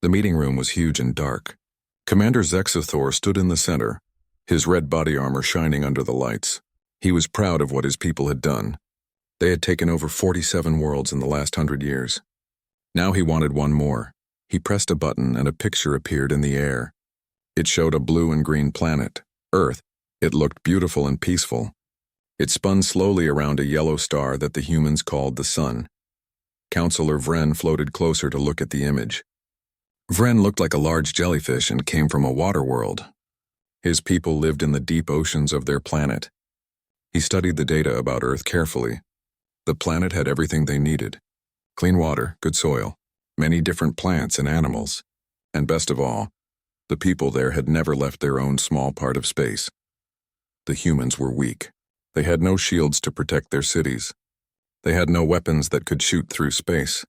The meeting room was huge and dark. Commander Zexathor stood in the center, his red body armor shining under the lights. He was proud of what his people had done. They had taken over 47 worlds in the last 100 years. Now he wanted one more. He pressed a button and a picture appeared in the air. It showed a blue and green planet, Earth. It looked beautiful and peaceful. It spun slowly around a yellow star that the humans called the Sun. Counselor Vren floated closer to look at the image. Vren looked like a large jellyfish and came from a water world. His people lived in the deep oceans of their planet. He studied the data about Earth carefully. The planet had everything they needed. Clean water, good soil, many different plants and animals. And best of all, the people there had never left their own small part of space. The humans were weak. They had no shields to protect their cities. They had no weapons that could shoot through space.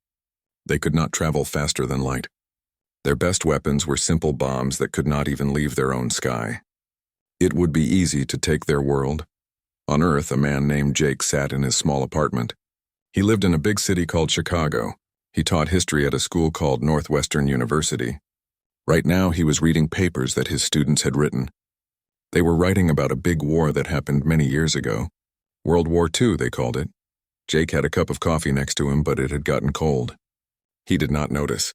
They could not travel faster than light. Their best weapons were simple bombs that could not even leave their own sky. It would be easy to take their world. On Earth, a man named Jake sat in his small apartment. He lived in a big city called Chicago. He taught history at a school called Northwestern University. Right now, he was reading papers that his students had written. They were writing about a big war that happened many years ago. World War II, they called it. Jake had a cup of coffee next to him, but it had gotten cold. He did not notice.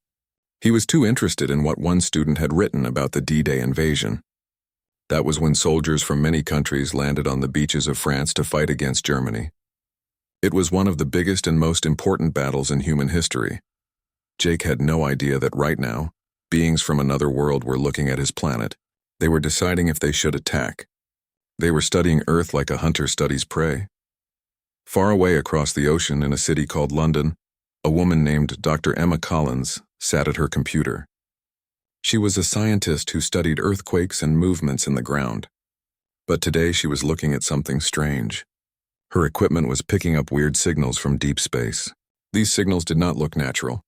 He was too interested in what one student had written about the D-Day invasion. That was when soldiers from many countries landed on the beaches of France to fight against Germany. It was one of the biggest and most important battles in human history. Jake had no idea that right now, beings from another world were looking at his planet. They were deciding if they should attack. They were studying Earth like a hunter studies prey. Far away across the ocean in a city called London, a woman named Dr. Emma Collins sat at her computer. She was a scientist who studied earthquakes and movements in the ground. But today she was looking at something strange. Her equipment was picking up weird signals from deep space. These signals did not look natural.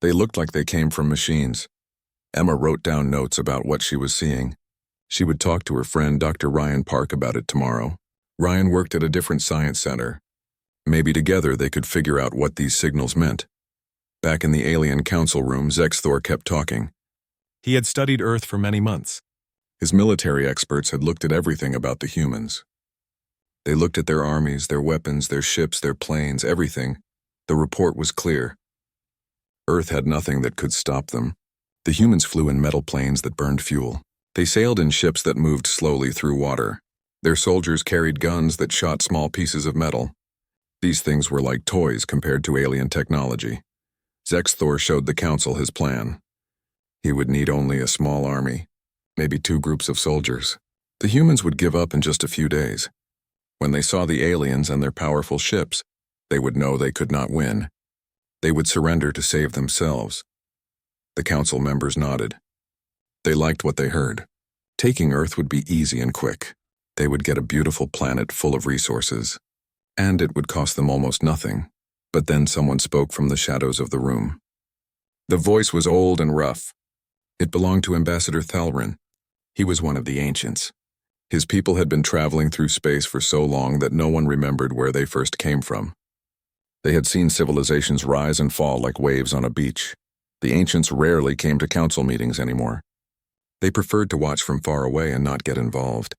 They looked like they came from machines. Emma wrote down notes about what she was seeing. She would talk to her friend Dr. Ryan Park about it tomorrow. Ryan worked at a different science center. Maybe together they could figure out what these signals meant. Back in the alien council room, Zexathor kept talking. He had studied Earth for many months. His military experts had looked at everything about the humans. They looked at their armies, their weapons, their ships, their planes, everything. The report was clear. Earth had nothing that could stop them. The humans flew in metal planes that burned fuel. They sailed in ships that moved slowly through water. Their soldiers carried guns that shot small pieces of metal. These things were like toys compared to alien technology. Zexathor showed the council his plan. He would need only a small army, maybe 2 groups of soldiers. The humans would give up in just a few days. When they saw the aliens and their powerful ships, they would know they could not win. They would surrender to save themselves. The council members nodded. They liked what they heard. Taking Earth would be easy and quick. They would get a beautiful planet full of resources. And it would cost them almost nothing. But then someone spoke from the shadows of the room. The voice was old and rough. It belonged to Ambassador Thalrin. He was one of the ancients. His people had been traveling through space for so long that no one remembered where they first came from. They had seen civilizations rise and fall like waves on a beach. The ancients rarely came to council meetings anymore. They preferred to watch from far away and not get involved.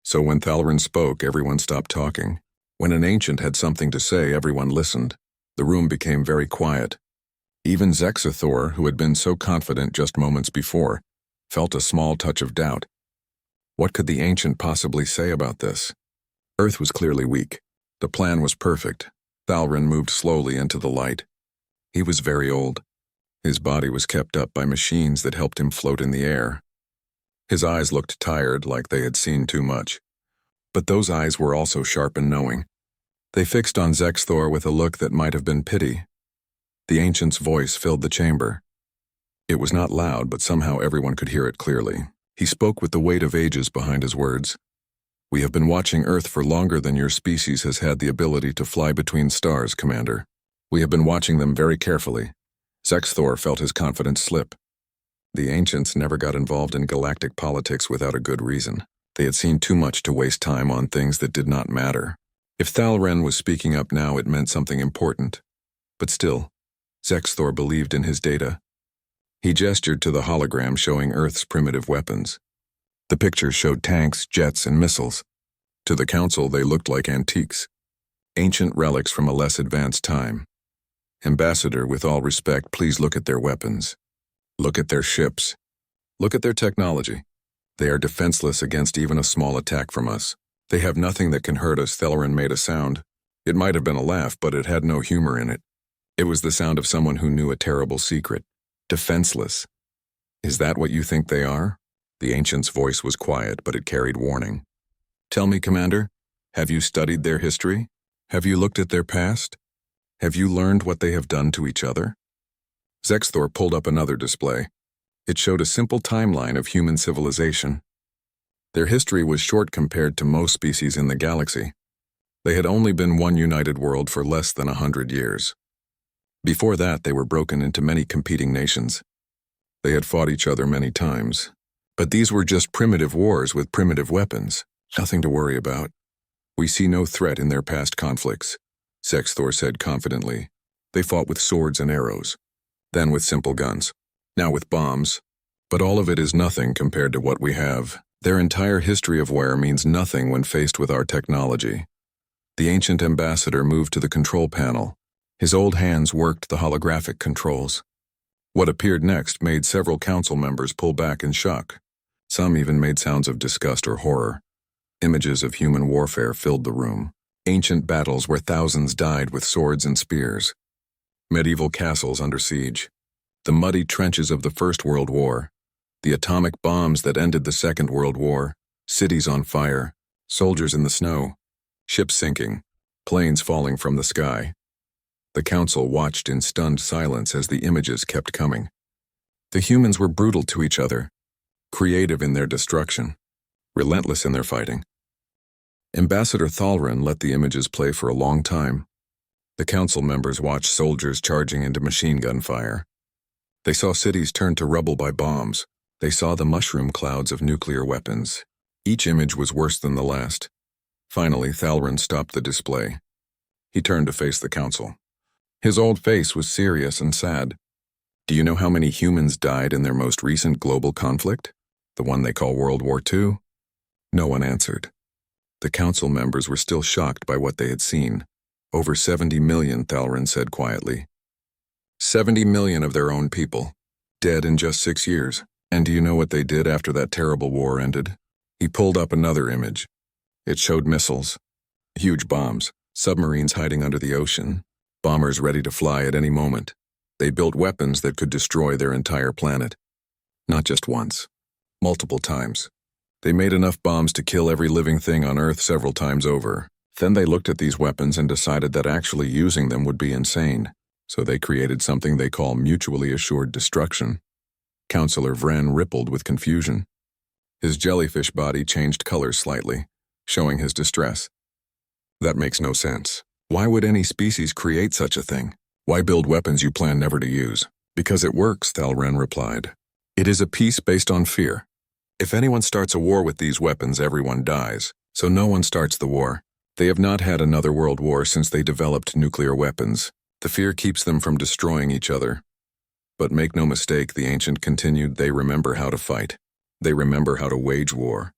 So when Thalrin spoke, everyone stopped talking. When an ancient had something to say, everyone listened. The room became very quiet. Even Zexathor, who had been so confident just moments before, felt a small touch of doubt. What could the ancient possibly say about this? Earth was clearly weak. The plan was perfect. Thalrin moved slowly into the light. He was very old. His body was kept up by machines that helped him float in the air. His eyes looked tired, like they had seen too much. But those eyes were also sharp and knowing. They fixed on Zexathor with a look that might have been pity. The ancient's voice filled the chamber. It was not loud, but somehow everyone could hear it clearly. He spoke with the weight of ages behind his words. We have been watching Earth for longer than your species has had the ability to fly between stars, Commander. We have been watching them very carefully. Zexathor felt his confidence slip. The ancients never got involved in galactic politics without a good reason. They had seen too much to waste time on things that did not matter. If Thalrin was speaking up now, it meant something important. But still, Zexathor believed in his data. He gestured to the hologram showing Earth's primitive weapons. The pictures showed tanks, jets, and missiles. To the council, they looked like antiques, ancient relics from a less advanced time. Ambassador, with all respect, please look at their weapons. Look at their ships. Look at their technology. They are defenseless against even a small attack from us. They have nothing that can hurt us. Thelerin made a sound. It might have been a laugh, but it had no humor in it. It was the sound of someone who knew a terrible secret. Defenseless. Is that what you think they are? The ancient's voice was quiet, but it carried warning. Tell me, Commander, have you studied their history? Have you looked at their past? Have you learned what they have done to each other? Zexthor pulled up another display. It showed a simple timeline of human civilization. Their history was short compared to most species in the galaxy. They had only been one united world for less than 100 years. Before that, they were broken into many competing nations. They had fought each other many times. But these were just primitive wars with primitive weapons. Nothing to worry about. We see no threat in their past conflicts, Zexthor said confidently. They fought with swords and arrows, then with simple guns, now with bombs. But all of it is nothing compared to what we have. Their entire history of war means nothing when faced with our technology. The ancient ambassador moved to the control panel. His old hands worked the holographic controls. What appeared next made several council members pull back in shock. Some even made sounds of disgust or horror. Images of human warfare filled the room. Ancient battles where thousands died with swords and spears. Medieval castles under siege. The muddy trenches of the First World War. The atomic bombs that ended the Second World War. Cities on fire. Soldiers in the snow. Ships sinking. Planes falling from the sky. The council watched in stunned silence as the images kept coming. The humans were brutal to each other, creative in their destruction, relentless in their fighting. Ambassador Thalrin let the images play for a long time. The council members watched soldiers charging into machine gun fire. They saw cities turned to rubble by bombs. They saw the mushroom clouds of nuclear weapons. Each image was worse than the last. Finally, Thalrin stopped the display. He turned to face the council. His old face was serious and sad. Do you know how many humans died in their most recent global conflict? The one they call World War II? No one answered. The council members were still shocked by what they had seen. Over 70 million, Thalrin said quietly. 70 million of their own people, dead in just 6 years. And do you know what they did after that terrible war ended? He pulled up another image. It showed missiles, huge bombs, submarines hiding under the ocean, bombers ready to fly at any moment. They built weapons that could destroy their entire planet. Not just once, multiple times. They made enough bombs to kill every living thing on Earth several times over. Then they looked at these weapons and decided that actually using them would be insane. So they created something they call mutually assured destruction. Counselor Vren rippled with confusion. His jellyfish body changed colors slightly, showing his distress. That makes no sense. Why would any species create such a thing? Why build weapons you plan never to use? Because it works, Thalren replied. It is a peace based on fear. If anyone starts a war with these weapons, everyone dies. So no one starts the war. They have not had another world war since they developed nuclear weapons. The fear keeps them from destroying each other. But make no mistake, the ancient continued, they remember how to fight. They remember how to wage war.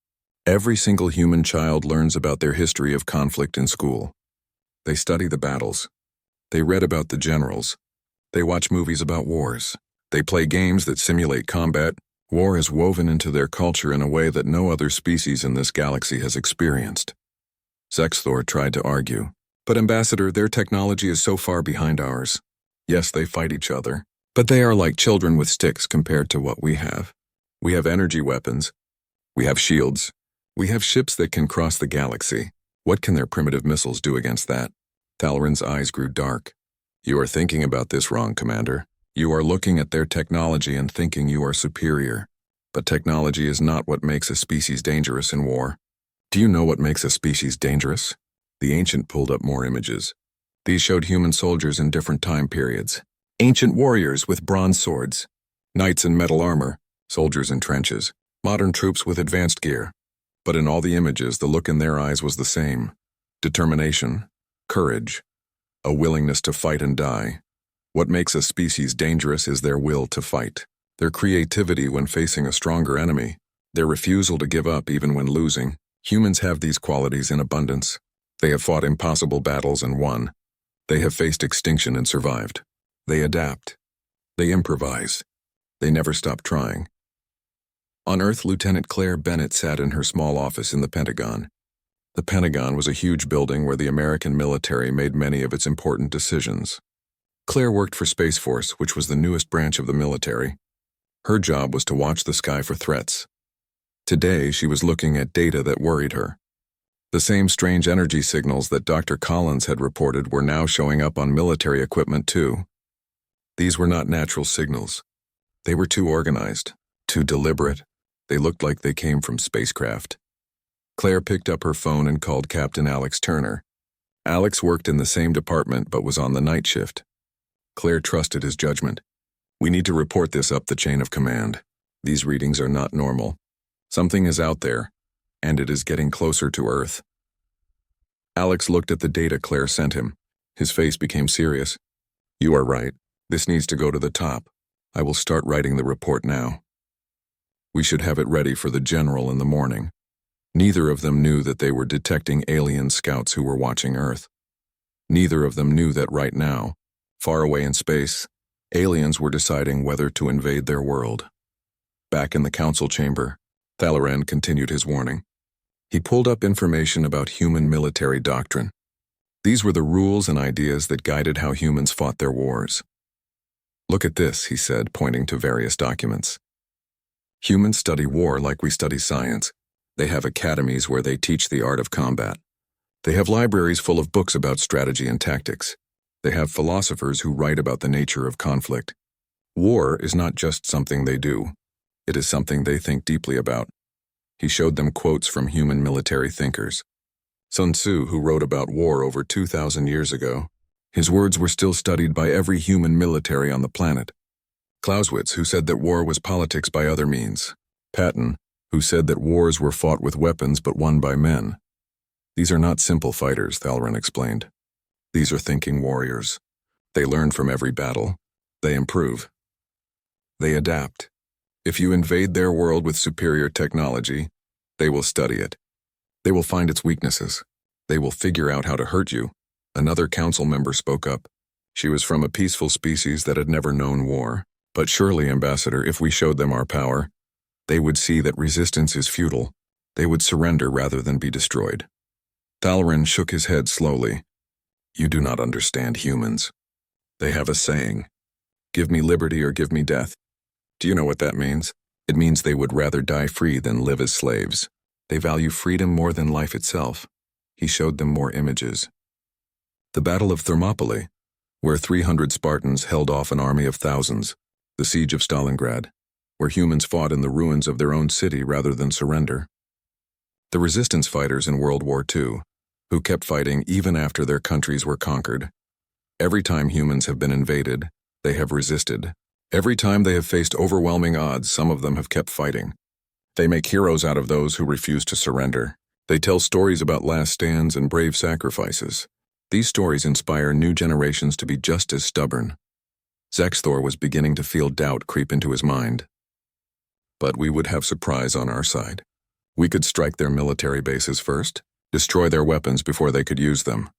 Every single human child learns about their history of conflict in school. They study the battles. They read about the generals. They watch movies about wars. They play games that simulate combat. War is woven into their culture in a way that no other species in this galaxy has experienced. Zexthor tried to argue. But Ambassador, their technology is so far behind ours. Yes, they fight each other. But they are like children with sticks compared to what we have. We have energy weapons. We have shields. We have ships that can cross the galaxy. What can their primitive missiles do against that? Thalrin's eyes grew dark. You are thinking about this wrong, Commander. You are looking at their technology and thinking you are superior. But technology is not what makes a species dangerous in war. Do you know what makes a species dangerous? The ancient pulled up more images. These showed human soldiers in different time periods. Ancient warriors with bronze swords, knights in metal armor, soldiers in trenches, modern troops with advanced gear. But in all the images, the look in their eyes was the same. Determination, courage, a willingness to fight and die. What makes a species dangerous is their will to fight. their creativity when facing a stronger enemy, their refusal to give up even when losing. Humans have these qualities in abundance. They have fought impossible battles and won. They have faced extinction and survived. They adapt. They improvise. They never stop trying. On Earth, Lieutenant Claire Bennett sat in her small office in the Pentagon. The Pentagon was a huge building where the American military made many of its important decisions. Claire worked for Space Force, which was the newest branch of the military. Her job was to watch the sky for threats. Today, she was looking at data that worried her. The same strange energy signals that Dr. Collins had reported were now showing up on military equipment too. These were not natural signals. They were too organized, too deliberate. They looked like they came from spacecraft. Claire picked up her phone and called Captain Alex Turner. Alex worked in the same department but was on the night shift. Claire trusted his judgment. "We need to report this up the chain of command. These readings are not normal. Something is out there, and it is getting closer to Earth." Alex looked at the data Claire sent him. His face became serious. "You are right. This needs to go to the top. I will start writing the report now. We should have it ready for the general in the morning." Neither of them knew that they were detecting alien scouts who were watching Earth. Neither of them knew that right now, far away in space, aliens were deciding whether to invade their world. Back in the council chamber, Thalaran continued his warning. He pulled up information about human military doctrine. These were the rules and ideas that guided how humans fought their wars. "Look at this," he said, pointing to various documents. "Humans study war like we study science. They have academies where they teach the art of combat. They have libraries full of books about strategy and tactics. They have philosophers who write about the nature of conflict. War is not just something they do. It is something they think deeply about." He showed them quotes from human military thinkers. Sun Tzu, who wrote about war over 2,000 years ago, his words were still studied by every human military on the planet. Clausewitz, who said that war was politics by other means. Patton, who said that wars were fought with weapons but won by men. "These are not simple fighters," Thalaran explained. "These are thinking warriors. They learn from every battle. They improve. They adapt. If you invade their world with superior technology, they will study it. They will find its weaknesses. They will figure out how to hurt you." Another council member spoke up. She was from a peaceful species that had never known war. "But surely, Ambassador, if we showed them our power, they would see that resistance is futile. They would surrender rather than be destroyed." Thalaran shook his head slowly. "You do not understand humans. They have a saying, 'Give me liberty or give me death.' Do you know what that means? It means they would rather die free than live as slaves. They value freedom more than life itself." He showed them more images. The Battle of Thermopylae, where 300 Spartans held off an army of thousands. The Siege of Stalingrad, where humans fought in the ruins of their own city rather than surrender. The resistance fighters in World War II, who kept fighting even after their countries were conquered. Every time humans have been invaded, they have resisted. Every time they have faced overwhelming odds, some of them have kept fighting. They make heroes out of those who refuse to surrender. They tell stories about last stands and brave sacrifices. These stories inspire new generations to be just as stubborn. Zexthor was beginning to feel doubt creep into his mind. "But we would have surprise on our side. We could strike their military bases first, destroy their weapons before they could use them."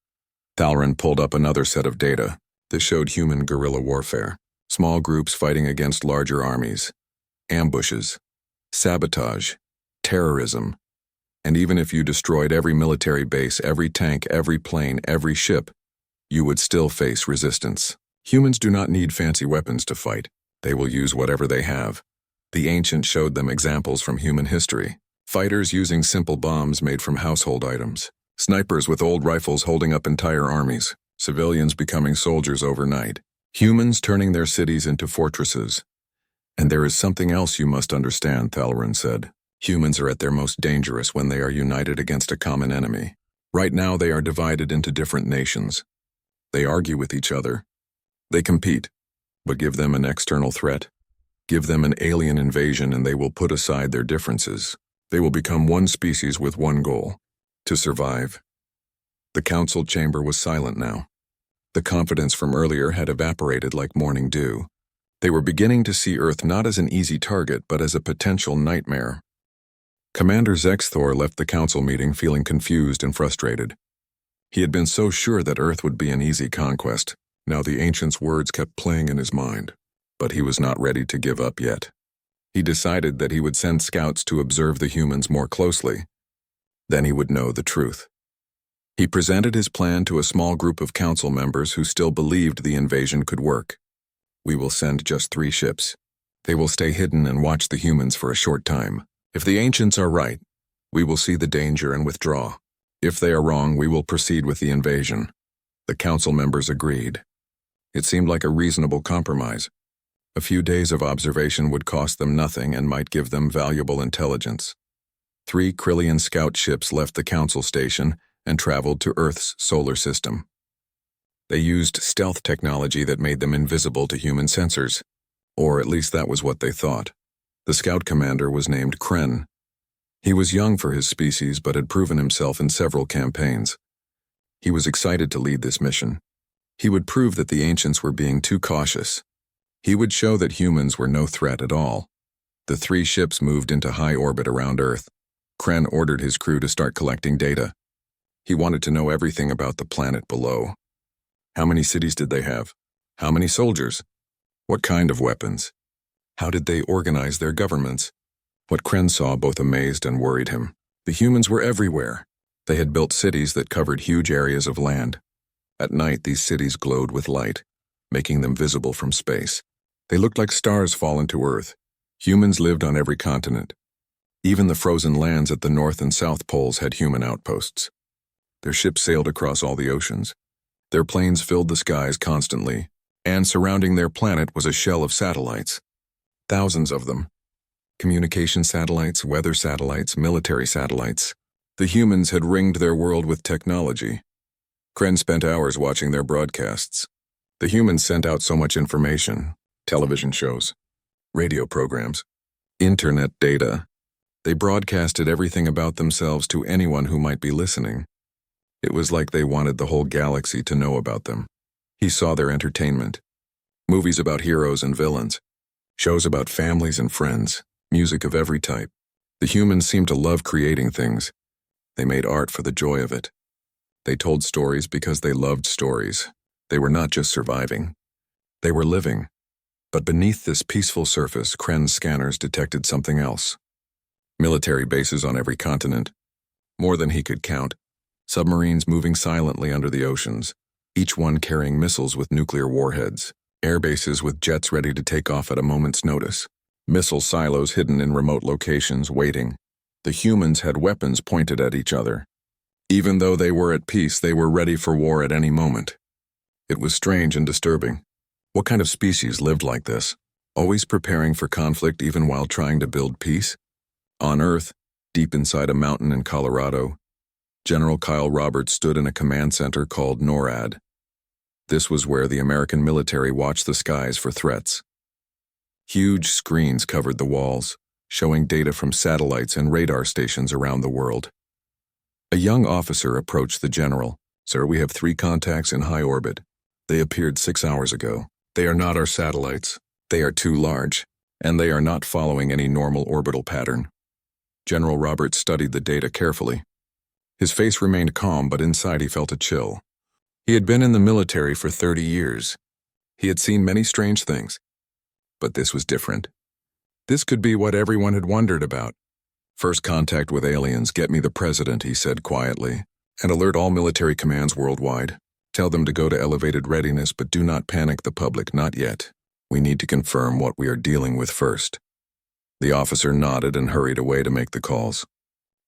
Thalaran pulled up another set of data that showed human guerrilla warfare. Small groups fighting against larger armies. Ambushes. Sabotage. Terrorism. And even if you destroyed every military base, every tank, every plane, every ship, you would still face resistance. Humans do not need fancy weapons to fight. They will use whatever they have. The ancients showed them examples from human history. Fighters using simple bombs made from household items. Snipers with old rifles holding up entire armies. Civilians becoming soldiers overnight. Humans turning their cities into fortresses. "And there is something else you must understand," Thalaran said. "Humans are at their most dangerous when they are united against a common enemy. Right now they are divided into different nations. They argue with each other. They compete. But give them an external threat. Give them an alien invasion and they will put aside their differences. They will become one species with one goal: to survive." The council chamber was silent now. The confidence from earlier had evaporated like morning dew. They were beginning to see Earth not as an easy target, but as a potential nightmare. Commander Zexthor left the council meeting feeling confused and frustrated. He had been so sure that Earth would be an easy conquest. Now the ancient's words kept playing in his mind, but he was not ready to give up yet. He decided that he would send scouts to observe the humans more closely. Then he would know the truth. He presented his plan to a small group of council members who still believed the invasion could work. We will send just 3 ships. They will stay hidden and watch the humans for a short time. If the ancients are right, we will see the danger and withdraw. If they are wrong, we will proceed with the invasion. The council members agreed. It seemed like a reasonable compromise. A few days of observation would cost them nothing and might give them valuable intelligence. 3 Krillian scout ships left the council station and traveled to Earth's solar system. They used stealth technology that made them invisible to human sensors, or at least that was what they thought. The scout commander was named Kren. He was young for his species but had proven himself in several campaigns. He was excited to lead this mission. He would prove that the ancients were being too cautious. He would show that humans were no threat at all. The 3 ships moved into high orbit around Earth. Kren ordered his crew to start collecting data. He wanted to know everything about the planet below. How many cities did they have? How many soldiers? What kind of weapons? How did they organize their governments? What Kren saw both amazed and worried him. The humans were everywhere. They had built cities that covered huge areas of land. At night, these cities glowed with light, making them visible from space. They looked like stars fallen to Earth. Humans lived on every continent. Even the frozen lands at the North and South Poles had human outposts. Their ships sailed across all the oceans. Their planes filled the skies constantly, and surrounding their planet was a shell of satellites. Thousands of them. Communication satellites, weather satellites, military satellites. The humans had ringed their world with technology. Kren spent hours watching their broadcasts. The humans sent out so much information: television shows, radio programs, internet data. They broadcasted everything about themselves to anyone who might be listening. It was like they wanted the whole galaxy to know about them. He saw their entertainment. Movies about heroes and villains. Shows about families and friends. Music of every type. The humans seemed to love creating things. They made art for the joy of it. They told stories because they loved stories. They were not just surviving. They were living. But beneath this peaceful surface, Kren's scanners detected something else. Military bases on every continent. More than he could count. Submarines moving silently under the oceans, each one carrying missiles with nuclear warheads. Air bases with jets ready to take off at a moment's notice. Missile silos hidden in remote locations, waiting. The humans had weapons pointed at each other. Even though they were at peace, they were ready for war at any moment. It was strange and disturbing. What kind of species lived like this, always preparing for conflict even while trying to build peace? On Earth, deep inside a mountain in Colorado, General Kyle Roberts stood in a command center called NORAD. This was where the American military watched the skies for threats. Huge screens covered the walls, showing data from satellites and radar stations around the world. A young officer approached the general. "Sir, we have 3 contacts in high orbit. They appeared 6 hours ago. They are not our satellites. They are too large, and they are not following any normal orbital pattern." General Roberts studied the data carefully. His face remained calm, but inside he felt a chill. He had been in the military for 30 years. He had seen many strange things. But this was different. This could be what everyone had wondered about. "First contact with aliens, get me the president," he said quietly, "and alert all military commands worldwide. Tell them to go to elevated readiness, but do not panic the public, not yet. We need to confirm what we are dealing with first." The officer nodded and hurried away to make the calls.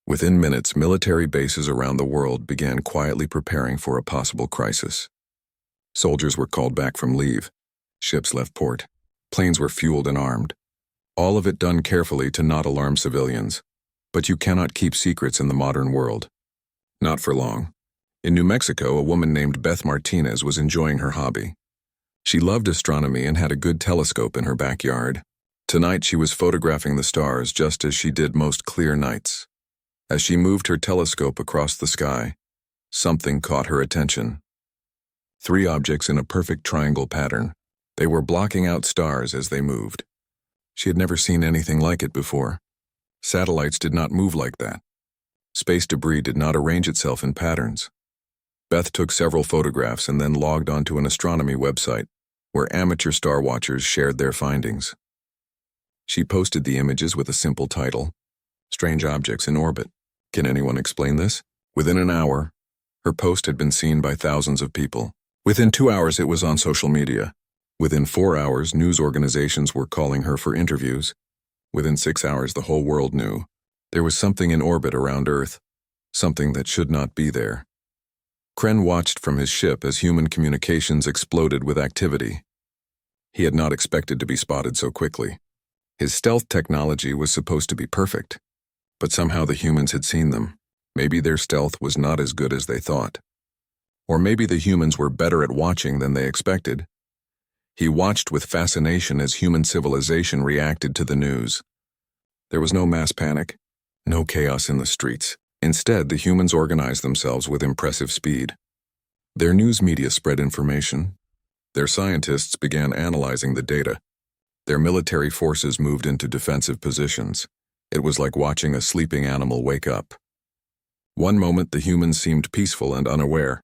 Within minutes, military bases around the world began quietly preparing for a possible crisis. Soldiers were called back from leave. Ships left port. Planes were fueled and armed. All of it done carefully to not alarm civilians. But you cannot keep secrets in the modern world. Not for long. In New Mexico, a woman named Beth Martinez was enjoying her hobby. She loved astronomy and had a good telescope in her backyard. Tonight she was photographing the stars just as she did most clear nights. As she moved her telescope across the sky, something caught her attention. 3 objects in a perfect triangle pattern. They were blocking out stars as they moved. She had never seen anything like it before. Satellites did not move like that. Space debris did not arrange itself in patterns. Beth took several photographs and then logged onto an astronomy website where amateur star watchers shared their findings. She posted the images with a simple title, "Strange Objects in Orbit. Can anyone explain this?" Within an hour, her post had been seen by thousands of people. Within 2 hours, it was on social media. Within 4 hours, news organizations were calling her for interviews. Within 6 hours, the whole world knew. There was something in orbit around Earth, something that should not be there. Kren watched from his ship as human communications exploded with activity. He had not expected to be spotted so quickly. His stealth technology was supposed to be perfect, but somehow the humans had seen them. Maybe their stealth was not as good as they thought. Or maybe the humans were better at watching than they expected. He watched with fascination as human civilization reacted to the news. There was no mass panic, no chaos in the streets. Instead, the humans organized themselves with impressive speed. Their news media spread information. Their scientists began analyzing the data. Their military forces moved into defensive positions. It was like watching a sleeping animal wake up. One moment the humans seemed peaceful and unaware.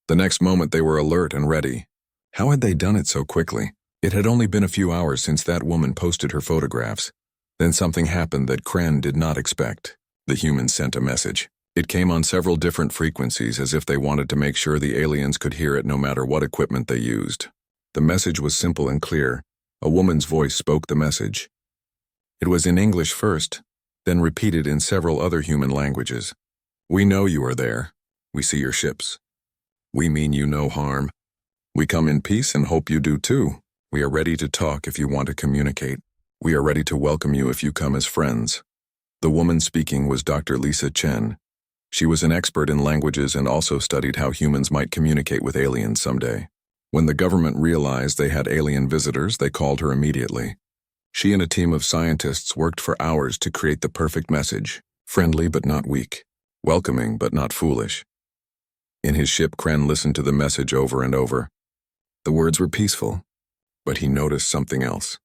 The next moment they were alert and ready. How had they done it so quickly? It had only been a few hours since that woman posted her photographs. Then something happened that Kren did not expect. The humans sent a message. It came on several different frequencies as if they wanted to make sure the aliens could hear it no matter what equipment they used. The message was simple and clear. A woman's voice spoke the message. It was in English first, then repeated in several other human languages. "We know you are there. We see your ships. We mean you no harm. We come in peace and hope you do too. We are ready to talk if you want to communicate. We are ready to welcome you if you come as friends." The woman speaking was Dr. Lisa Chen. She was an expert in languages and also studied how humans might communicate with aliens someday. When the government realized they had alien visitors, they called her immediately. She and a team of scientists worked for hours to create the perfect message, friendly but not weak, welcoming but not foolish. In his ship, Kren listened to the message over and over. The words were peaceful, but he noticed something else.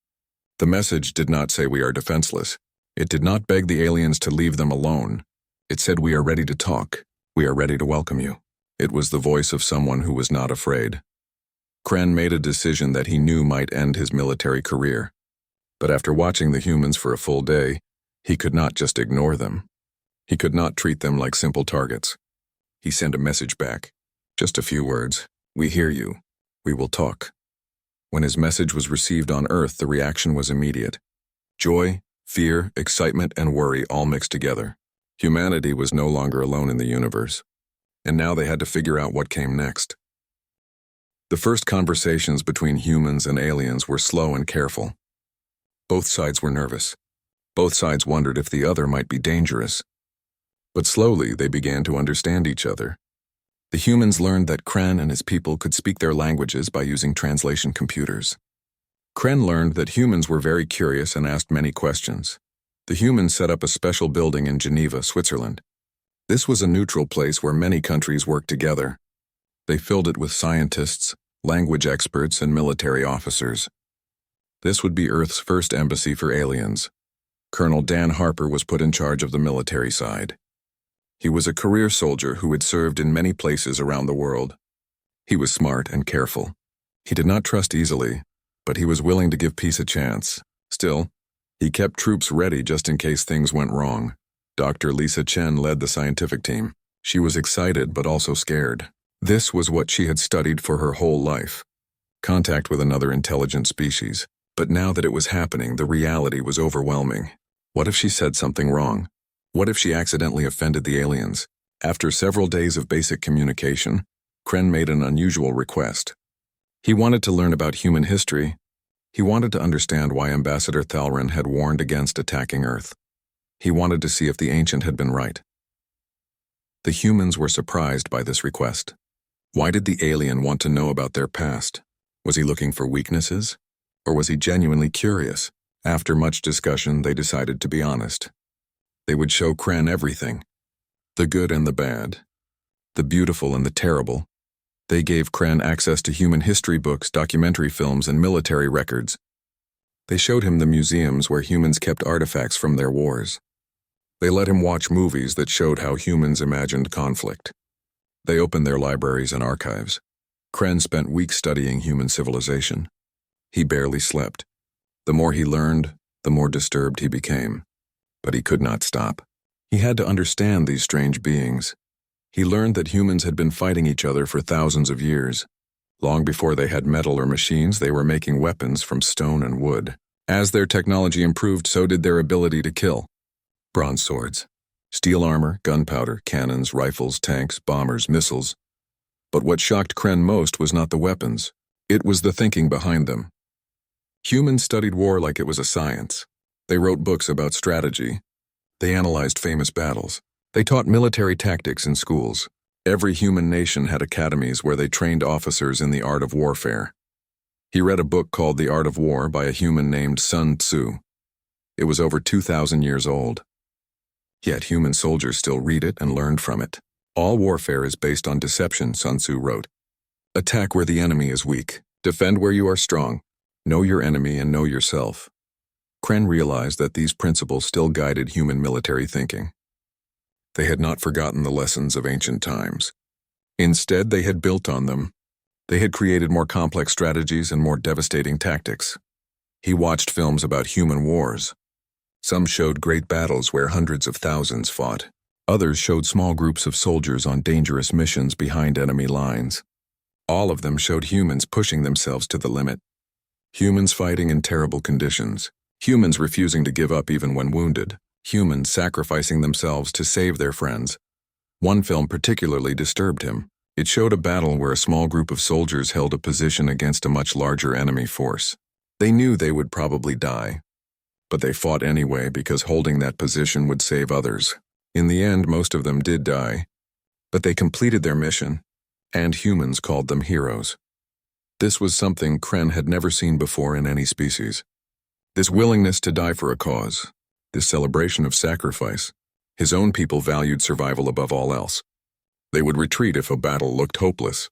The message did not say we are defenseless. It did not beg the aliens to leave them alone. It said we are ready to talk. We are ready to welcome you. It was the voice of someone who was not afraid. Kren made a decision that he knew might end his military career. But after watching the humans for a full day, he could not just ignore them. He could not treat them like simple targets. He sent a message back. Just a few words. "We hear you. We will talk." When his message was received on Earth, the reaction was immediate. Joy, fear, excitement, and worry all mixed together. Humanity was no longer alone in the universe. And now they had to figure out what came next. The first conversations between humans and aliens were slow and careful. Both sides were nervous. Both sides wondered if the other might be dangerous. But slowly they began to understand each other. The humans learned that Kren and his people could speak their languages by using translation computers. Kren learned that humans were very curious and asked many questions. The humans set up a special building in Geneva, Switzerland. This was a neutral place where many countries worked together. They filled it with scientists, language experts, and military officers. This would be Earth's first embassy for aliens. Colonel Dan Harper was put in charge of the military side. He was a career soldier who had served in many places around the world. He was smart and careful. He did not trust easily, but he was willing to give peace a chance. Still, he kept troops ready just in case things went wrong. Dr. Lisa Chen led the scientific team. She was excited but also scared. This was what she had studied for her whole life. Contact with another intelligent species. But now that it was happening, the reality was overwhelming. What if she said something wrong? What if she accidentally offended the aliens? After several days of basic communication, Kren made an unusual request. He wanted to learn about human history. He wanted to understand why Ambassador Thalrin had warned against attacking Earth. He wanted to see if the ancient had been right. The humans were surprised by this request. Why did the alien want to know about their past? Was he looking for weaknesses? Or was he genuinely curious? After much discussion, they decided to be honest. They would show Kren everything. The good and the bad. The beautiful and the terrible. They gave Kren access to human history books, documentary films, and military records. They showed him the museums where humans kept artifacts from their wars. They let him watch movies that showed how humans imagined conflict. They opened their libraries and archives. Kren spent weeks studying human civilization. He barely slept. The more he learned, the more disturbed he became. But he could not stop. He had to understand these strange beings. He learned that humans had been fighting each other for thousands of years. Long before they had metal or machines, they were making weapons from stone and wood. As their technology improved, so did their ability to kill. Bronze swords, steel armor, gunpowder, cannons, rifles, tanks, bombers, missiles. But what shocked Kren most was not the weapons. It was the thinking behind them. Humans studied war like it was a science. They wrote books about strategy. They analyzed famous battles. They taught military tactics in schools. Every human nation had academies where they trained officers in the art of warfare. He read a book called The Art of War by a human named Sun Tzu. It was over 2,000 years old. Yet human soldiers still read it and learned from it. All warfare is based on deception, Sun Tzu wrote. Attack where the enemy is weak. Defend where you are strong. Know your enemy and know yourself. Kren realized that these principles still guided human military thinking. They had not forgotten the lessons of ancient times. Instead, they had built on them. They had created more complex strategies and more devastating tactics. He watched films about human wars. Some showed great battles where hundreds of thousands fought. Others showed small groups of soldiers on dangerous missions behind enemy lines. All of them showed humans pushing themselves to the limit. Humans fighting in terrible conditions. Humans refusing to give up even when wounded. Humans sacrificing themselves to save their friends. One film particularly disturbed him. It showed a battle where a small group of soldiers held a position against a much larger enemy force. They knew they would probably die, but they fought anyway because holding that position would save others. In the end, most of them did die, but they completed their mission, and humans called them heroes. This was something Kren had never seen before in any species. This willingness to die for a cause. This celebration of sacrifice. His own people valued survival above all else. They would retreat if a battle looked hopeless.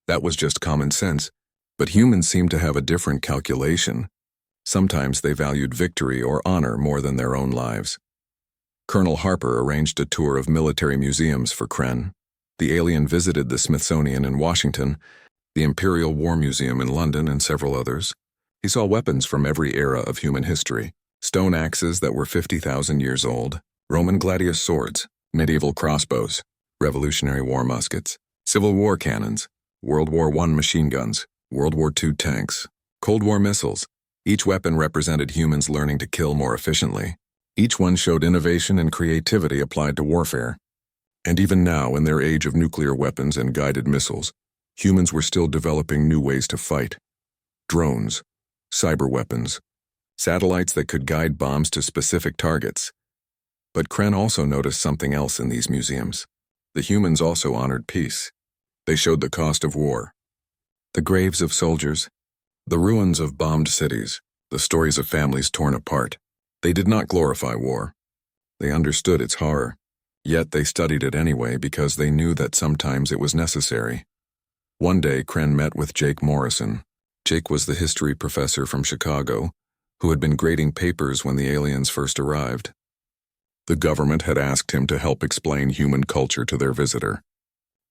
That was just common sense, but humans seemed to have a different calculation. Sometimes they valued victory or honor more than their own lives. Colonel Harper arranged a tour of military museums for Kren. The alien visited the Smithsonian in Washington, the Imperial War Museum in London, and several others. He saw weapons from every era of human history. Stone axes that were 50,000 years old, Roman gladius swords, medieval crossbows, Revolutionary War muskets, Civil War cannons, World War I machine guns, World War II tanks, Cold War missiles. Each weapon represented humans learning to kill more efficiently. Each one showed innovation and creativity applied to warfare. And even now, in their age of nuclear weapons and guided missiles, humans were still developing new ways to fight. Drones, cyber weapons, satellites that could guide bombs to specific targets. But Kren also noticed something else in these museums. The humans also honored peace. They showed the cost of war. The graves of soldiers, the ruins of bombed cities, the stories of families torn apart. They did not glorify war. They understood its horror. Yet they studied it anyway because they knew that sometimes it was necessary. One day, Kren met with Jake Morrison. Jake was the history professor from Chicago, who had been grading papers when the aliens first arrived. The government had asked him to help explain human culture to their visitor.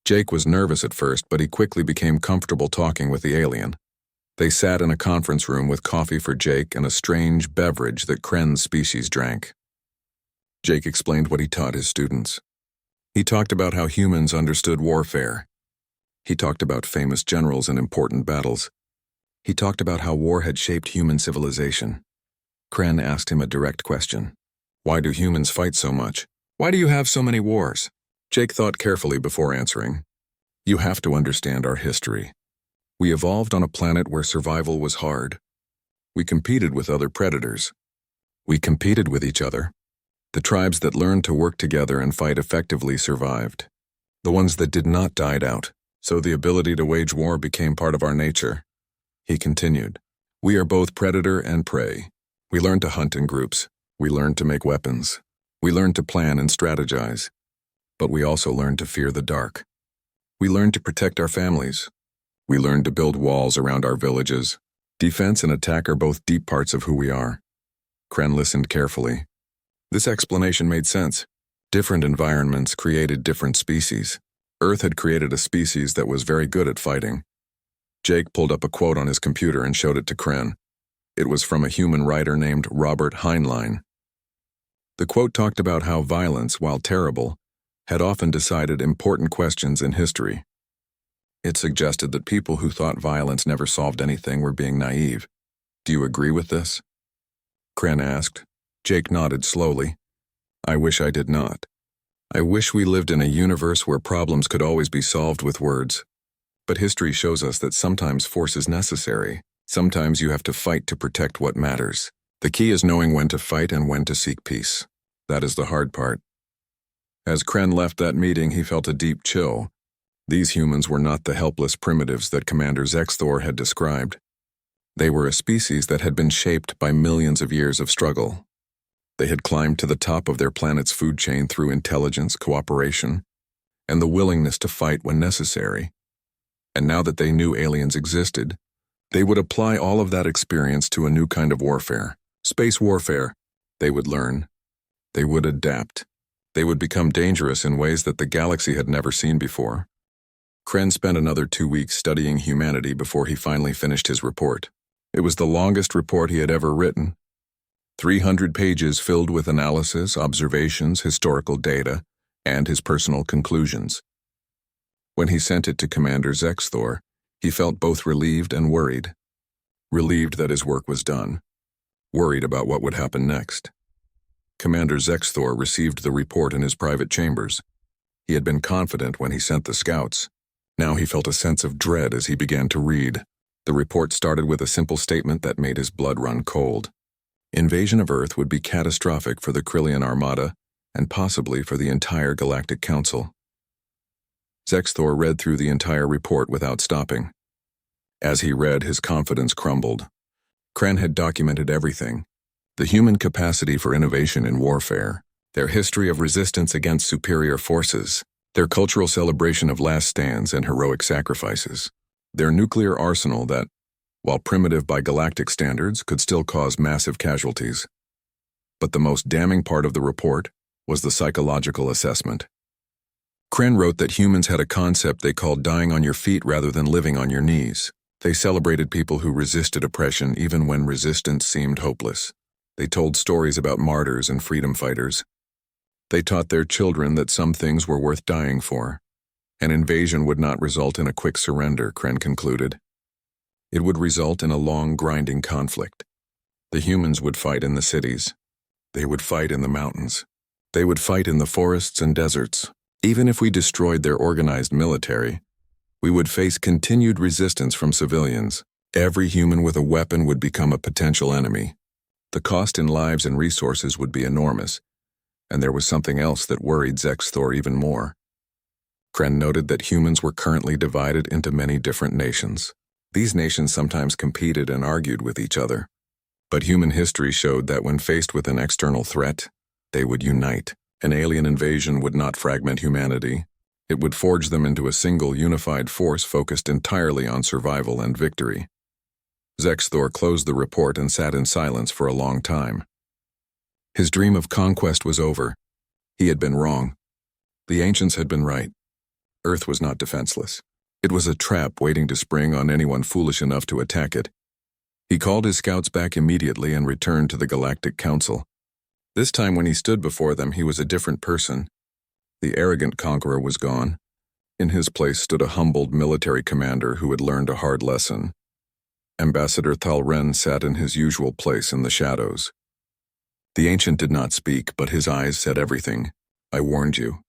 Jake was nervous at first, but he quickly became comfortable talking with the alien. They sat in a conference room with coffee for Jake and a strange beverage that Kren's species drank. Jake explained what he taught his students. He talked about how humans understood warfare. He talked about famous generals and important battles. He talked about how war had shaped human civilization. Kren asked him a direct question. Why do humans fight so much? Why do you have so many wars? Jake thought carefully before answering. You have to understand our history. We evolved on a planet where survival was hard. We competed with other predators. We competed with each other. The tribes that learned to work together and fight effectively survived. The ones that did not died out, so the ability to wage war became part of our nature. He continued, we are both predator and prey. We learned to hunt in groups. We learned to make weapons. We learned to plan and strategize. But we also learned to fear the dark. We learned to protect our families. We learned to build walls around our villages. Defense and attack are both deep parts of who we are. Kren listened carefully. This explanation made sense. Different environments created different species. Earth had created a species that was very good at fighting. Jake pulled up a quote on his computer and showed it to Kren. It was from a human writer named Robert Heinlein. The quote talked about how violence, while terrible, had often decided important questions in history. It suggested that people who thought violence never solved anything were being naive. Do you agree with this? Kren asked. Jake nodded slowly. I wish I did not. I wish we lived in a universe where problems could always be solved with words. But history shows us that sometimes force is necessary. Sometimes you have to fight to protect what matters. The key is knowing when to fight and when to seek peace. That is the hard part. As Kren left that meeting, he felt a deep chill. These humans were not the helpless primitives that Commander Zexthor had described. They were a species that had been shaped by millions of years of struggle. They had climbed to the top of their planet's food chain through intelligence, cooperation, and the willingness to fight when necessary. And now that they knew aliens existed, they would apply all of that experience to a new kind of warfare. Space warfare. They would learn. They would adapt. They would become dangerous in ways that the galaxy had never seen before. Kren spent another 2 weeks studying humanity before he finally finished his report. It was the longest report he had ever written. 300 pages filled with analysis, observations, historical data, and his personal conclusions. When he sent it to Commander Zexthor, he felt both relieved and worried. Relieved that his work was done. Worried about what would happen next. Commander Zexthor received the report in his private chambers. He had been confident when he sent the scouts. Now he felt a sense of dread as he began to read. The report started with a simple statement that made his blood run cold. Invasion of Earth would be catastrophic for the Krillian Armada and possibly for the entire Galactic Council. Zexthor read through the entire report without stopping. As he read, his confidence crumbled. Kren had documented everything. The human capacity for innovation in warfare, their history of resistance against superior forces, their cultural celebration of last stands and heroic sacrifices, their nuclear arsenal that, while primitive by galactic standards, could still cause massive casualties. But the most damning part of the report was the psychological assessment. Kren wrote that humans had a concept they called dying on your feet rather than living on your knees. They celebrated people who resisted oppression even when resistance seemed hopeless. They told stories about martyrs and freedom fighters. They taught their children that some things were worth dying for. An invasion would not result in a quick surrender, Kren concluded. It would result in a long, grinding conflict. The humans would fight in the cities. They would fight in the mountains. They would fight in the forests and deserts. Even if we destroyed their organized military, we would face continued resistance from civilians. Every human with a weapon would become a potential enemy. The cost in lives and resources would be enormous, and there was something else that worried Zexthor even more. Kren noted that humans were currently divided into many different nations. These nations sometimes competed and argued with each other. But human history showed that when faced with an external threat, they would unite. An alien invasion would not fragment humanity. It would forge them into a single unified force focused entirely on survival and victory. Zexthor closed the report and sat in silence for a long time. His dream of conquest was over. He had been wrong. The ancients had been right. Earth was not defenseless. It was a trap waiting to spring on anyone foolish enough to attack it. He called his scouts back immediately and returned to the Galactic Council. This time when he stood before them, he was a different person. The arrogant conqueror was gone. In his place stood a humbled military commander who had learned a hard lesson. Ambassador Thalren sat in his usual place in the shadows. The ancient did not speak, but his eyes said everything. I warned you.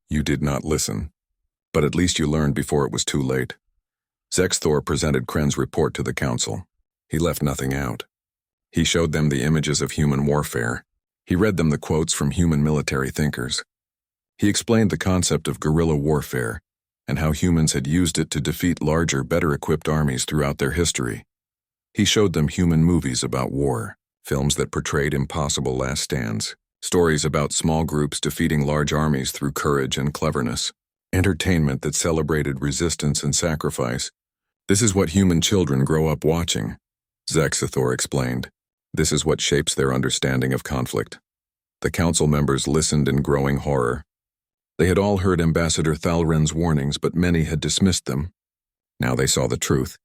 You did not listen. But at least you learned before it was too late. Zexthor presented Kren's report to the council. He left nothing out. He showed them the images of human warfare. He read them the quotes from human military thinkers. He explained the concept of guerrilla warfare and how humans had used it to defeat larger, better-equipped armies throughout their history. He showed them human movies about war, films that portrayed impossible last stands, stories about small groups defeating large armies through courage and cleverness. entertainment that celebrated resistance and sacrifice. This is what human children grow up watching, Zexathor explained. This is what shapes their understanding of conflict. The council members listened in growing horror. They had all heard Ambassador Thalren's warnings, but many had dismissed them. Now they saw the truth.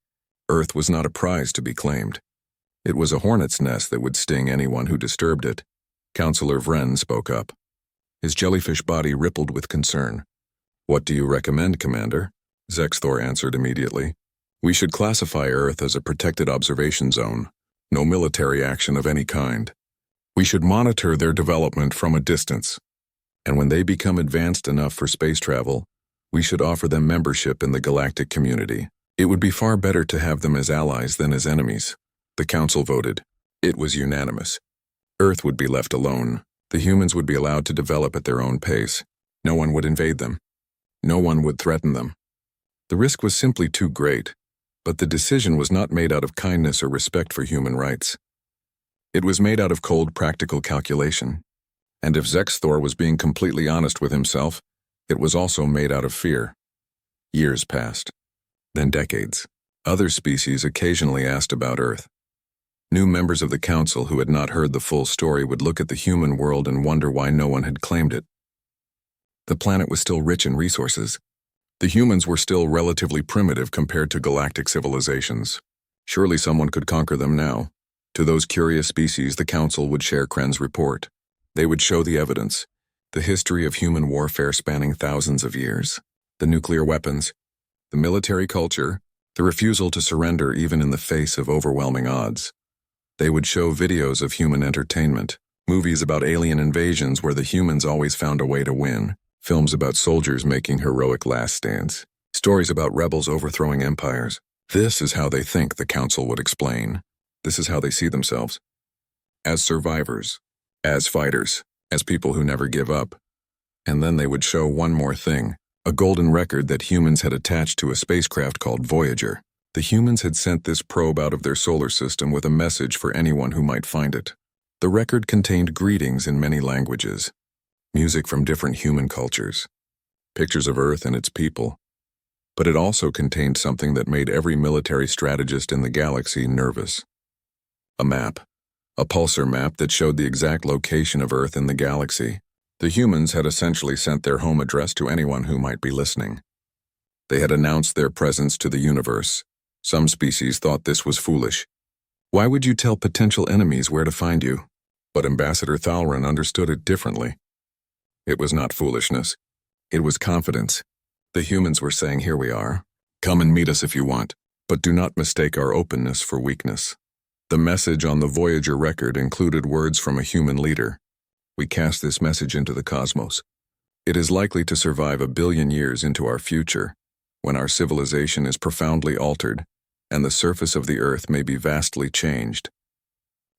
Earth was not a prize to be claimed. It was a hornet's nest that would sting anyone who disturbed it. Councillor Vren spoke up. His jellyfish body rippled with concern. "What do you recommend, Commander?" Zexthor answered immediately. "We should classify Earth as a protected observation zone. No military action of any kind. We should monitor their development from a distance. And when they become advanced enough for space travel, we should offer them membership in the galactic community. It would be far better to have them as allies than as enemies." The council voted. It was unanimous. Earth would be left alone. The humans would be allowed to develop at their own pace. No one would invade them. No one would threaten them. The risk was simply too great, but the decision was not made out of kindness or respect for human rights. It was made out of cold, practical calculation. And if Zexthor was being completely honest with himself, it was also made out of fear. Years passed. Then decades. Other species occasionally asked about Earth. New members of the council who had not heard the full story would look at the human world and wonder why no one had claimed it. The planet was still rich in resources. The humans were still relatively primitive compared to galactic civilizations. Surely someone could conquer them now. To those curious species, the council would share Kren's report. They would show the evidence, the history of human warfare spanning thousands of years, the nuclear weapons, the military culture, the refusal to surrender even in the face of overwhelming odds. They would show videos of human entertainment, movies about alien invasions where the humans always found a way to win, films about soldiers making heroic last stands, stories about rebels overthrowing empires. This is how they think, the council would explain. This is how they see themselves. As survivors, as fighters, as people who never give up. And then they would show one more thing, a golden record that humans had attached to a spacecraft called Voyager. The humans had sent this probe out of their solar system with a message for anyone who might find it. The record contained greetings in many languages, music from different human cultures, pictures of Earth and its people. But it also contained something that made every military strategist in the galaxy nervous. A map. A pulsar map that showed the exact location of Earth in the galaxy. The humans had essentially sent their home address to anyone who might be listening. They had announced their presence to the universe. Some species thought this was foolish. Why would you tell potential enemies where to find you? But Ambassador Thalren understood it differently. It was not foolishness. It was confidence. The humans were saying, "Here we are. Come and meet us if you want, but do not mistake our openness for weakness." The message on the Voyager record included words from a human leader. "We cast this message into the cosmos. It is likely to survive 1 billion years into our future, when our civilization is profoundly altered, and the surface of the Earth may be vastly changed.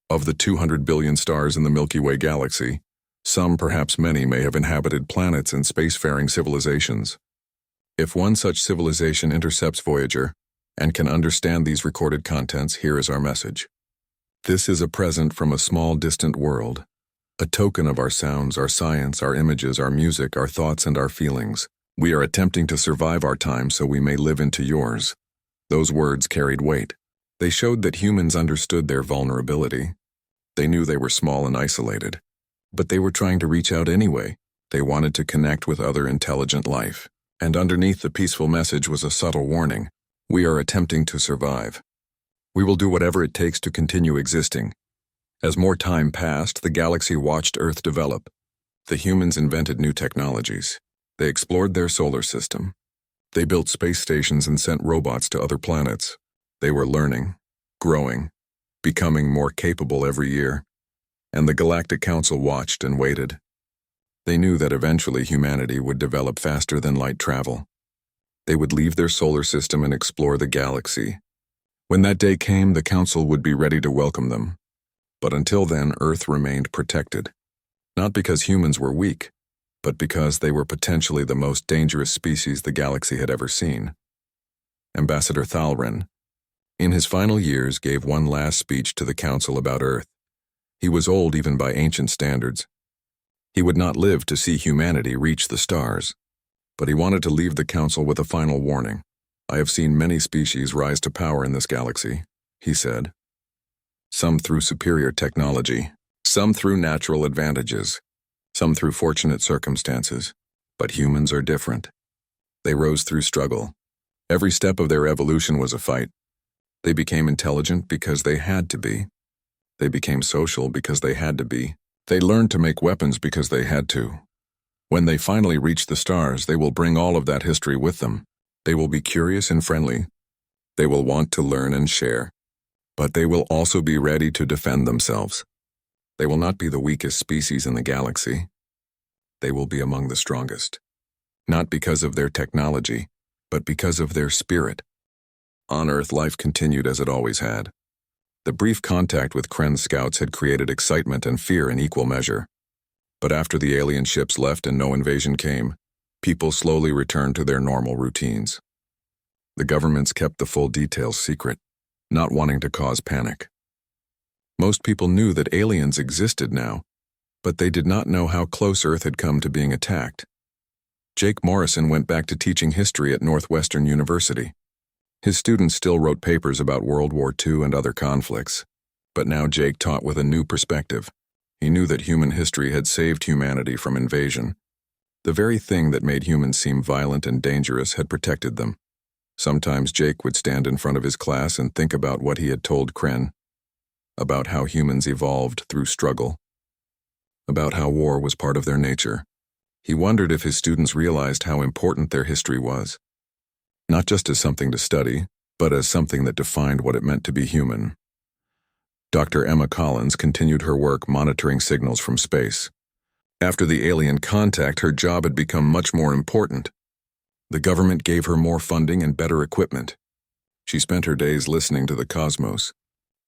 Of the 200 billion stars in the Milky Way galaxy, some, perhaps many, may have inhabited planets and spacefaring civilizations. If one such civilization intercepts Voyager and can understand these recorded contents, here is our message. This is a present from a small, distant world, a token of our sounds, our science, our images, our music, our thoughts, and our feelings. We are attempting to survive our time so we may live into yours." Those words carried weight. They showed that humans understood their vulnerability. They knew they were small and isolated. But they were trying to reach out anyway. They wanted to connect with other intelligent life. And underneath the peaceful message was a subtle warning. We are attempting to survive. We will do whatever it takes to continue existing. As more time passed, the galaxy watched Earth develop. The humans invented new technologies. They explored their solar system. They built space stations and sent robots to other planets. They were learning, growing, becoming more capable every year. And the Galactic Council watched and waited. They knew that eventually humanity would develop faster than light travel. They would leave their solar system and explore the galaxy. When that day came, the Council would be ready to welcome them. But until then, Earth remained protected. Not because humans were weak, but because they were potentially the most dangerous species the galaxy had ever seen. Ambassador Thalren, in his final years, gave one last speech to the Council about Earth. He was old even by ancient standards. He would not live to see humanity reach the stars. But he wanted to leave the council with a final warning. "I have seen many species rise to power in this galaxy," he said. "Some through superior technology, some through natural advantages, some through fortunate circumstances. But humans are different. They rose through struggle. Every step of their evolution was a fight. They became intelligent because they had to be. They became social because they had to be. They learned to make weapons because they had to. When they finally reach the stars, they will bring all of that history with them. They will be curious and friendly. They will want to learn and share. But they will also be ready to defend themselves. They will not be the weakest species in the galaxy. They will be among the strongest. Not because of their technology, but because of their spirit." On Earth, life continued as it always had. The brief contact with Kren's scouts had created excitement and fear in equal measure. But after the alien ships left and no invasion came, people slowly returned to their normal routines. The governments kept the full details secret, not wanting to cause panic. Most people knew that aliens existed now, but they did not know how close Earth had come to being attacked. Jake Morrison went back to teaching history at Northwestern University. His students still wrote papers about World War II and other conflicts, but now Jake taught with a new perspective. He knew that human history had saved humanity from invasion. The very thing that made humans seem violent and dangerous had protected them. Sometimes Jake would stand in front of his class and think about what he had told Kren, about how humans evolved through struggle, about how war was part of their nature. He wondered if his students realized how important their history was, not just as something to study, but as something that defined what it meant to be human. Dr. Emma Collins continued her work monitoring signals from space. After the alien contact, her job had become much more important. The government gave her more funding and better equipment. She spent her days listening to the cosmos,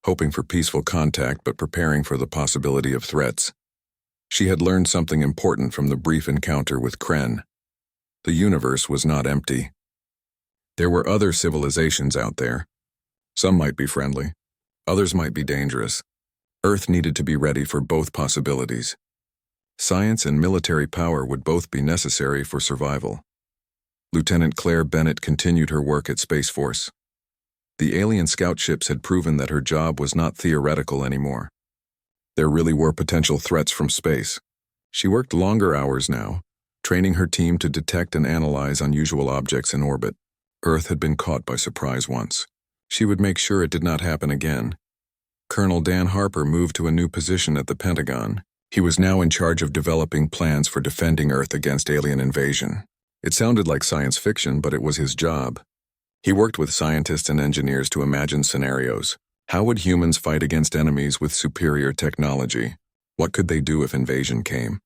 hoping for peaceful contact but preparing for the possibility of threats. She had learned something important from the brief encounter with Kren. The universe was not empty. There were other civilizations out there. Some might be friendly, others might be dangerous. Earth needed to be ready for both possibilities. Science and military power would both be necessary for survival. Lieutenant Claire Bennett continued her work at Space Force. The alien scout ships had proven that her job was not theoretical anymore. There really were potential threats from space. She worked longer hours now, training her team to detect and analyze unusual objects in orbit. Earth had been caught by surprise once. She would make sure it did not happen again. Colonel Dan Harper moved to a new position at the Pentagon. He was now in charge of developing plans for defending Earth against alien invasion. It sounded like science fiction, but it was his job. He worked with scientists and engineers to imagine scenarios. How would humans fight against enemies with superior technology? What could they do if invasion came?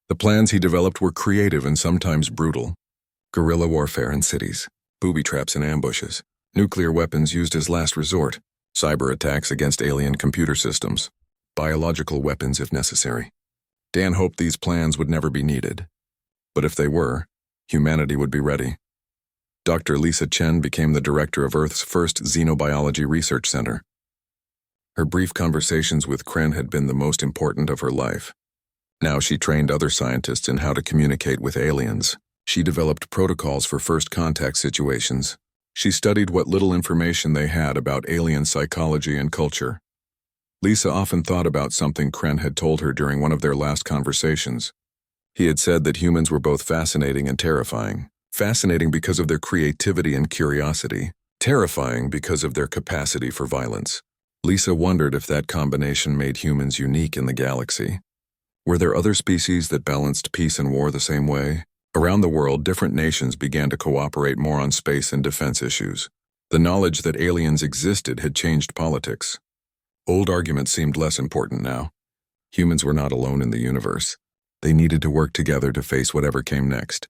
The plans he developed were creative and sometimes brutal. Guerrilla warfare in cities, booby traps and ambushes, nuclear weapons used as last resort, cyber attacks against alien computer systems, biological weapons if necessary. Dan hoped these plans would never be needed. But if they were, humanity would be ready. Dr. Lisa Chen became the director of Earth's first xenobiology research center. Her brief conversations with Kren had been the most important of her life. Now she trained other scientists in how to communicate with aliens. She developed protocols for first contact situations. She studied what little information they had about alien psychology and culture. Lisa often thought about something Kren had told her during one of their last conversations. He had said that humans were both fascinating and terrifying. Fascinating because of their creativity and curiosity. Terrifying because of their capacity for violence. Lisa wondered if that combination made humans unique in the galaxy. Were there other species that balanced peace and war the same way? Around the world, different nations began to cooperate more on space and defense issues. The knowledge that aliens existed had changed politics. Old arguments seemed less important now. Humans were not alone in the universe. They needed to work together to face whatever came next.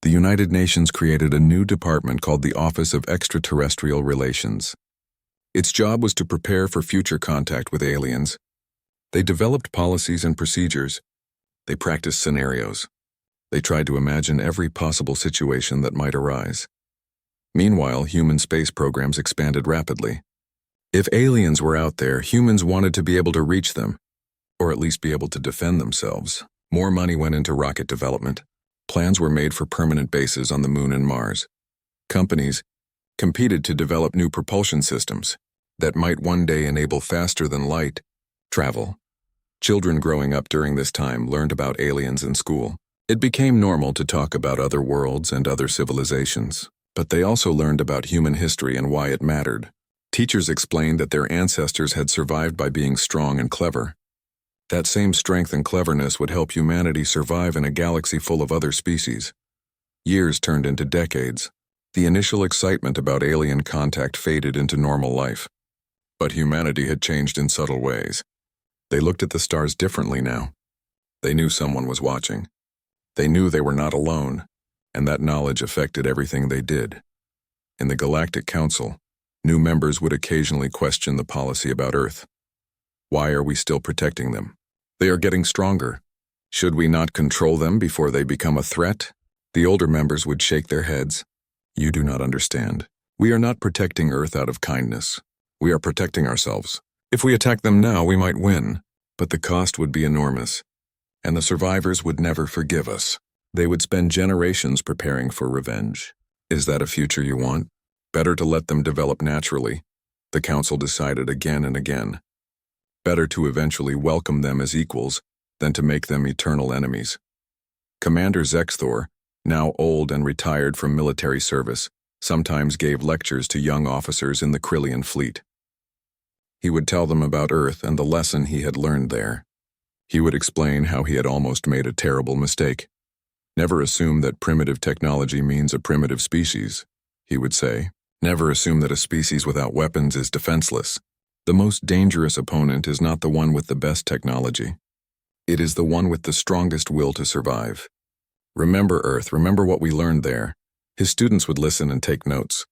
The United Nations created a new department called the Office of Extraterrestrial Relations. Its job was to prepare for future contact with aliens. They developed policies and procedures. They practiced scenarios. They tried to imagine every possible situation that might arise. Meanwhile, human space programs expanded rapidly. If aliens were out there, humans wanted to be able to reach them, or at least be able to defend themselves. More money went into rocket development. Plans were made for permanent bases on the Moon and Mars. Companies competed to develop new propulsion systems that might one day enable faster-than-light travel. Children growing up during this time learned about aliens in school. It became normal to talk about other worlds and other civilizations, but they also learned about human history and why it mattered. Teachers explained that their ancestors had survived by being strong and clever. That same strength and cleverness would help humanity survive in a galaxy full of other species. Years turned into decades. The initial excitement about alien contact faded into normal life. But humanity had changed in subtle ways. They looked at the stars differently now. They knew someone was watching. They knew they were not alone, and that knowledge affected everything they did. In the Galactic Council, new members would occasionally question the policy about Earth. Why are we still protecting them? They are getting stronger. Should we not control them before they become a threat? The older members would shake their heads. You do not understand. We are not protecting Earth out of kindness. We are protecting ourselves. If we attack them now, we might win, but the cost would be enormous, and the survivors would never forgive us. They would spend generations preparing for revenge. Is that a future you want? Better to let them develop naturally, the Council decided again and again. Better to eventually welcome them as equals than to make them eternal enemies. Commander Zexthor, now old and retired from military service, sometimes gave lectures to young officers in the Krillian fleet. He would tell them about Earth and the lesson he had learned there. He would explain how he had almost made a terrible mistake. Never assume that primitive technology means a primitive species, he would say. Never assume that a species without weapons is defenseless. The most dangerous opponent is not the one with the best technology. It is the one with the strongest will to survive. Remember Earth, remember what we learned there. His students would listen and take notes.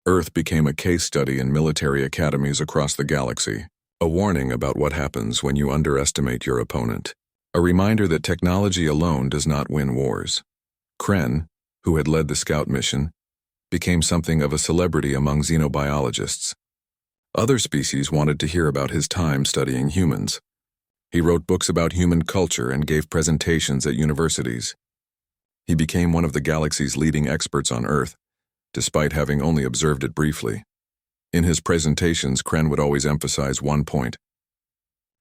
Earth became a case study in military academies across the galaxy. A warning about what happens when you underestimate your opponent. A reminder that technology alone does not win wars. Kren, who had led the scout mission, became something of a celebrity among xenobiologists. Other species wanted to hear about his time studying humans. He wrote books about human culture and gave presentations at universities. He became one of the galaxy's leading experts on Earth, despite having only observed it briefly. In his presentations, Kren would always emphasize one point.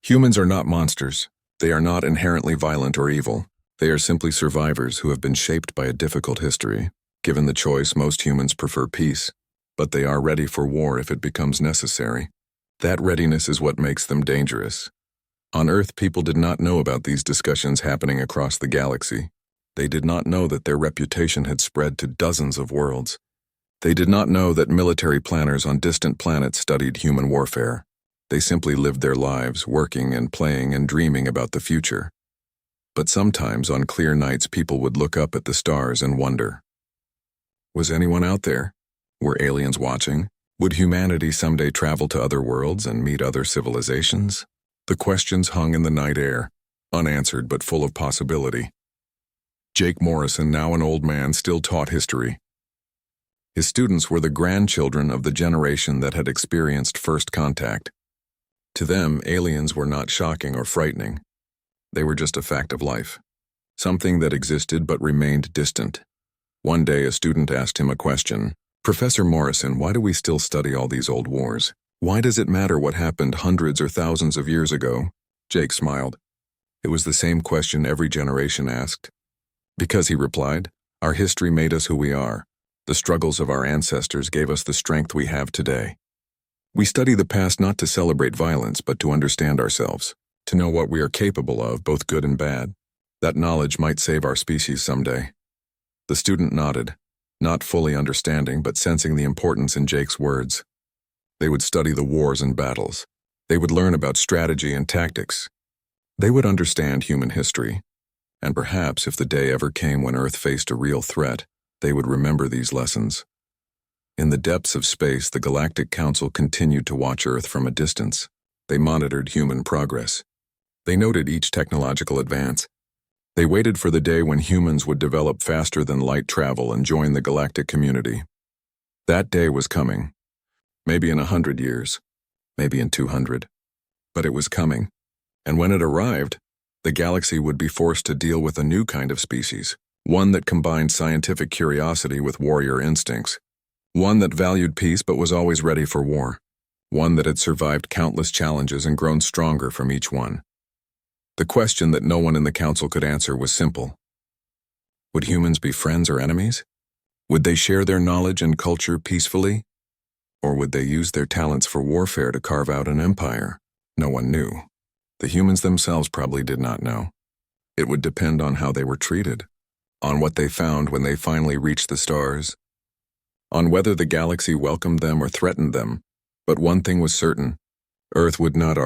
Humans are not monsters. They are not inherently violent or evil. They are simply survivors who have been shaped by a difficult history. Given the choice, most humans prefer peace, but they are ready for war if it becomes necessary. That readiness is what makes them dangerous. On Earth, people did not know about these discussions happening across the galaxy. They did not know that their reputation had spread to dozens of worlds. They did not know that military planners on distant planets studied human warfare. They simply lived their lives, working and playing and dreaming about the future. But sometimes on clear nights, people would look up at the stars and wonder. Was anyone out there? Were aliens watching? Would humanity someday travel to other worlds and meet other civilizations? The questions hung in the night air, unanswered but full of possibility. Jake Morrison, now an old man, still taught history. His students were the grandchildren of the generation that had experienced first contact. To them, aliens were not shocking or frightening. They were just a fact of life, something that existed but remained distant. One day, a student asked him a question. Professor Morrison, why do we still study all these old wars? Why does it matter what happened hundreds or thousands of years ago? Jake smiled. It was the same question every generation asked. Because, he replied, our history made us who we are. The struggles of our ancestors gave us the strength we have today. We study the past not to celebrate violence, but to understand ourselves, to know what we are capable of, both good and bad. That knowledge might save our species someday. The student nodded, not fully understanding, but sensing the importance in Jake's words. They would study the wars and battles. They would learn about strategy and tactics. They would understand human history. And perhaps if the day ever came when Earth faced a real threat, they would remember these lessons. In the depths of space, the Galactic Council continued to watch Earth from a distance. They monitored human progress. They noted each technological advance. They waited for the day when humans would develop faster than light travel and join the galactic community. That day was coming. Maybe in 100 years, maybe in 200. But it was coming. And when it arrived, the galaxy would be forced to deal with a new kind of species, One that combined scientific curiosity with warrior instincts. One that valued peace but was always ready for war. One that had survived countless challenges and grown stronger from each one. The question that no one in the council could answer was simple. Would humans be friends or enemies? Would they share their knowledge and culture peacefully? Or would they use their talents for warfare to carve out an empire? No one knew. The humans themselves probably did not know. It would depend on how they were treated, on what they found when they finally reached the stars, on whether the galaxy welcomed them or threatened them. But one thing was certain: Earth would not